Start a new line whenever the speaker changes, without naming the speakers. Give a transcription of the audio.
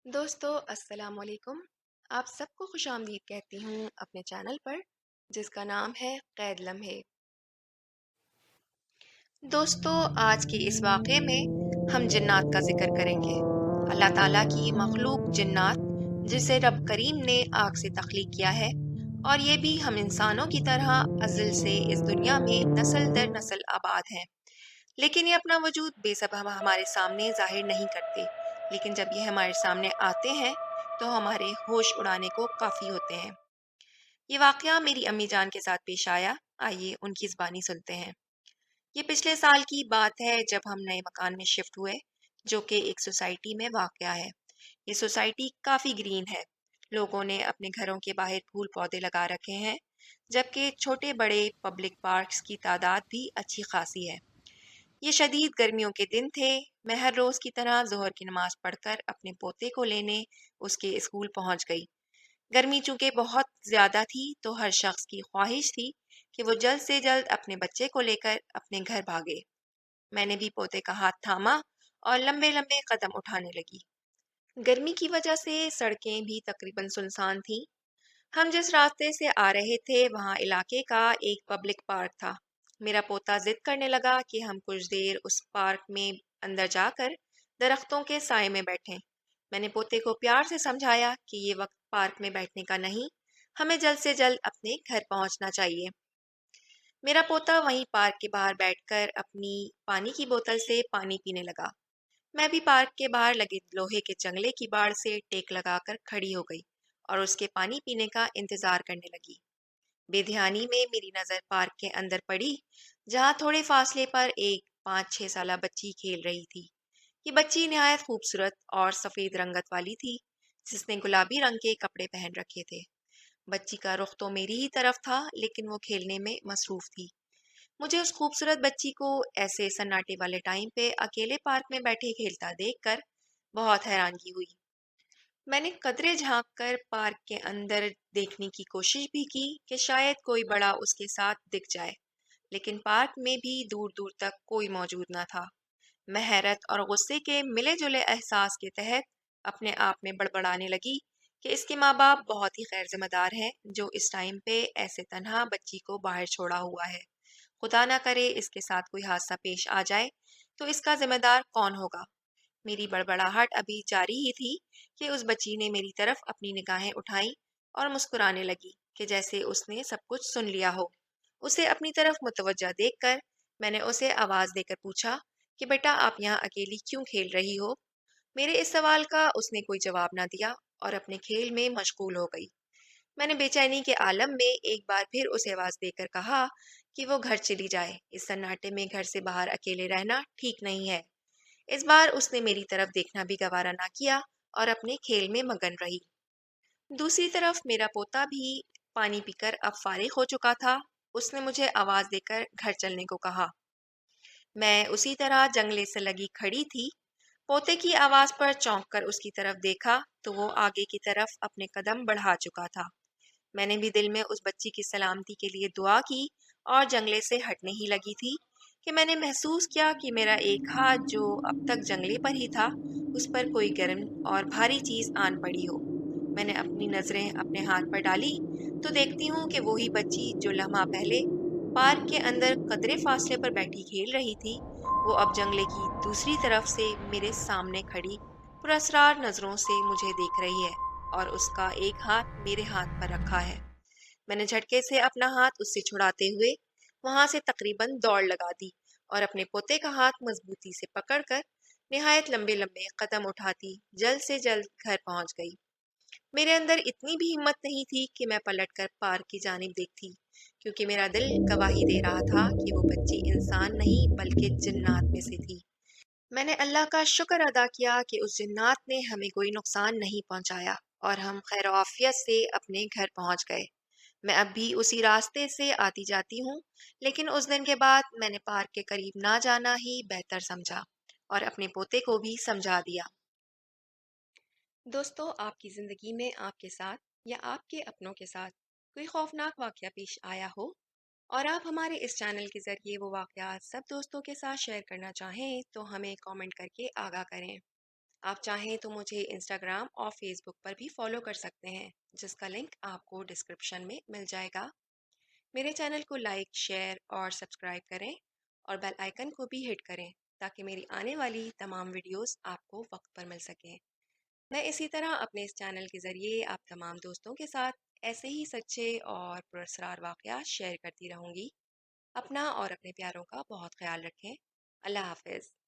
दोस्तों अस्सलाम वालेकुम। आप सबको खुश आमदीद कहती हूँ अपने चैनल पर जिसका नाम है कैद लम्हे। दोस्तों आज के इस वाक़े में हम जिन्नात का जिक्र करेंगे। अल्लाह ताला की मखलूक जिन्नात जिसे रब करीम ने आग से तख्लीक किया है, और ये भी हम इंसानों की तरह अज़ल से इस दुनिया में नस्ल दर नस्ल आबाद हैं। लेकिन ये अपना वजूद बेसबब हमारे सामने जाहिर नहीं करते। लेकिन जब ये हमारे सामने आते हैं तो हमारे होश उड़ाने को काफ़ी होते हैं। ये वाक़या मेरी अम्मी जान के साथ पेश आया। आइए उनकी ज़बानी सुनते हैं। ये पिछले साल की बात है जब हम नए मकान में शिफ्ट हुए, जो कि एक सोसाइटी में वाक़या है। ये सोसाइटी काफ़ी ग्रीन है। लोगों ने अपने घरों के बाहर फूल पौधे लगा रखे हैं, जबकि छोटे बड़े पब्लिक पार्क्स की तादाद भी अच्छी खासी है। ये शदीद गर्मियों के दिन थे। मैं हर रोज़ की तरह ज़ोहर की नमाज़ पढ़कर अपने पोते को लेने उसके स्कूल पहुंच गई। गर्मी चूंकि बहुत ज़्यादा थी तो हर शख्स की ख्वाहिश थी कि वो जल्द से जल्द अपने बच्चे को लेकर अपने घर भागे। मैंने भी पोते का हाथ थामा और लंबे लंबे कदम उठाने लगी। गर्मी की वजह से सड़कें भी तकरीबन सुनसान थीं। हम जिस रास्ते से आ रहे थे वहाँ इलाके का एक पब्लिक पार्क था। मेरा पोता जिद करने लगा कि हम कुछ देर उस पार्क में अंदर जाकर दरख्तों के साए में बैठें। मैंने पोते को प्यार से समझाया कि ये वक्त पार्क में बैठने का नहीं, हमें जल्द से जल्द अपने घर पहुंचना चाहिए। मेरा पोता वहीं पार्क के बाहर बैठकर अपनी पानी की बोतल से पानी पीने लगा। मैं भी पार्क के बाहर लगे लोहे के जंगले की बाड़ से टेक लगाकर खड़ी हो गई और उसके पानी पीने का इंतजार करने लगी। बेध्यानी में मेरी नज़र पार्क के अंदर पड़ी, जहाँ थोड़े फासले पर एक 5-6 साल बच्ची खेल रही थी। ये बच्ची निहायत खूबसूरत और सफ़ेद रंगत वाली थी, जिसने गुलाबी रंग के कपड़े पहन रखे थे। बच्ची का रुख तो मेरी ही तरफ था, लेकिन वो खेलने में मसरूफ थी। मुझे उस खूबसूरत बच्ची को ऐसे सन्नाटे वाले टाइम पे अकेले पार्क में बैठे खेलता देखकर बहुत हैरानगी हुई। मैंने कदरे झांक कर पार्क के अंदर देखने की कोशिश भी की कि शायद कोई बड़ा उसके साथ दिख जाए, लेकिन पार्क में भी दूर दूर तक कोई मौजूद न था। मैं हैरत और गुस्से के मिले जुले एहसास के तहत अपने आप में बड़बड़ाने लगी कि इसके माँ बाप बहुत ही गैर जिम्मेदार हैं जो इस टाइम पे ऐसे तन्हा बच्ची को बाहर छोड़ा हुआ है। खुदा ना करे इसके साथ कोई हादसा पेश आ जाए तो इसका जिम्मेदार कौन होगा। मेरी बड़बड़ाहट अभी जारी ही थी कि उस बच्ची ने मेरी तरफ अपनी निगाहें उठाई और मुस्कुराने लगी कि जैसे उसने सब कुछ सुन लिया हो। उसे अपनी तरफ मुतवज्जा देखकर मैंने उसे आवाज़ देकर पूछा कि बेटा आप यहाँ अकेली क्यों खेल रही हो। मेरे इस सवाल का उसने कोई जवाब ना दिया और अपने खेल में मशगूल हो गई। मैंने बेचैनी के आलम में एक बार फिर उसे आवाज़ देकर कहा कि वो घर चली जाए, इस सन्नाटे में घर से बाहर अकेले रहना ठीक नहीं है। इस बार उसने मेरी तरफ देखना भी गवारा ना किया और अपने खेल में मगन रही। दूसरी तरफ मेरा पोता भी पानी पीकर अब फारिग हो चुका था। उसने मुझे आवाज़ देकर घर चलने को कहा। मैं उसी तरह जंगले से लगी खड़ी थी। पोते की आवाज़ पर चौंक कर उसकी तरफ देखा तो वो आगे की तरफ अपने कदम बढ़ा चुका था। मैंने भी दिल में उस बच्ची की सलामती के लिए दुआ की और जंगले से हटने ही लगी थी कि मैंने महसूस किया कि मेरा एक हाथ जो अब तक जंगले पर ही था, उस पर कोई गर्म और भारी चीज़ आन पड़ी हो। मैंने अपनी नज़रें अपने हाथ पर डाली तो देखती हूँ कि वही बच्ची जो लम्हा पहले पार्क के अंदर कदरे फासले पर बैठी खेल रही थी, वो अब जंगले की दूसरी तरफ से मेरे सामने खड़ी पुरस्रार नज़रों से मुझे देख रही है और उसका एक हाथ मेरे हाथ पर रखा है। मैंने झटके से अपना हाथ उससे छुड़ाते हुए वहां से तकरीबन दौड़ लगा दी और अपने पोते का हाथ मजबूती से पकड़कर निहायत लंबे लंबे कदम उठाती जल्द से जल्द घर पहुंच गई। मेरे अंदर इतनी भी हिम्मत नहीं थी कि मैं पलटकर पार की जानिब देखती, क्योंकि मेरा दिल गवाही दे रहा था कि वो बच्ची इंसान नहीं बल्कि जिन्नात में से थी। मैंने अल्लाह का शुक्र अदा किया कि उस जिन्नात ने हमें कोई नुकसान नहीं पहुंचाया और हम खैर आफियत से अपने घर पहुंच गए। मैं अब भी उसी रास्ते से आती जाती हूँ, लेकिन उस दिन के बाद मैंने पार्क के करीब ना जाना ही बेहतर समझा और अपने पोते को भी समझा दिया। दोस्तों आपकी ज़िंदगी में आपके साथ या आपके अपनों के साथ कोई खौफनाक वाक़या पेश आया हो और आप हमारे इस चैनल के ज़रिए वो वाक़यात सब दोस्तों के साथ शेयर करना चाहें तो हमें कमेंट करके आगाह करें। آپ چاہیں تو مجھے انسٹاگرام اور فیس بک پر بھی فالو کر سکتے ہیں، جس کا لنک آپ کو ڈسکرپشن میں مل جائے گا۔ میرے چینل کو لائک، شیئر اور سبسکرائب کریں اور بیل آئیکن کو بھی ہٹ کریں تاکہ میری آنے والی تمام ویڈیوز آپ کو وقت پر مل سکیں۔ میں اسی طرح اپنے اس چینل کے ذریعے آپ تمام دوستوں کے ساتھ ایسے ہی سچے اور پراسرار واقعات شیئر کرتی رہوں گی۔ اپنا اور اپنے پیاروں کا بہت خیال رکھیں۔ اللہ حافظ۔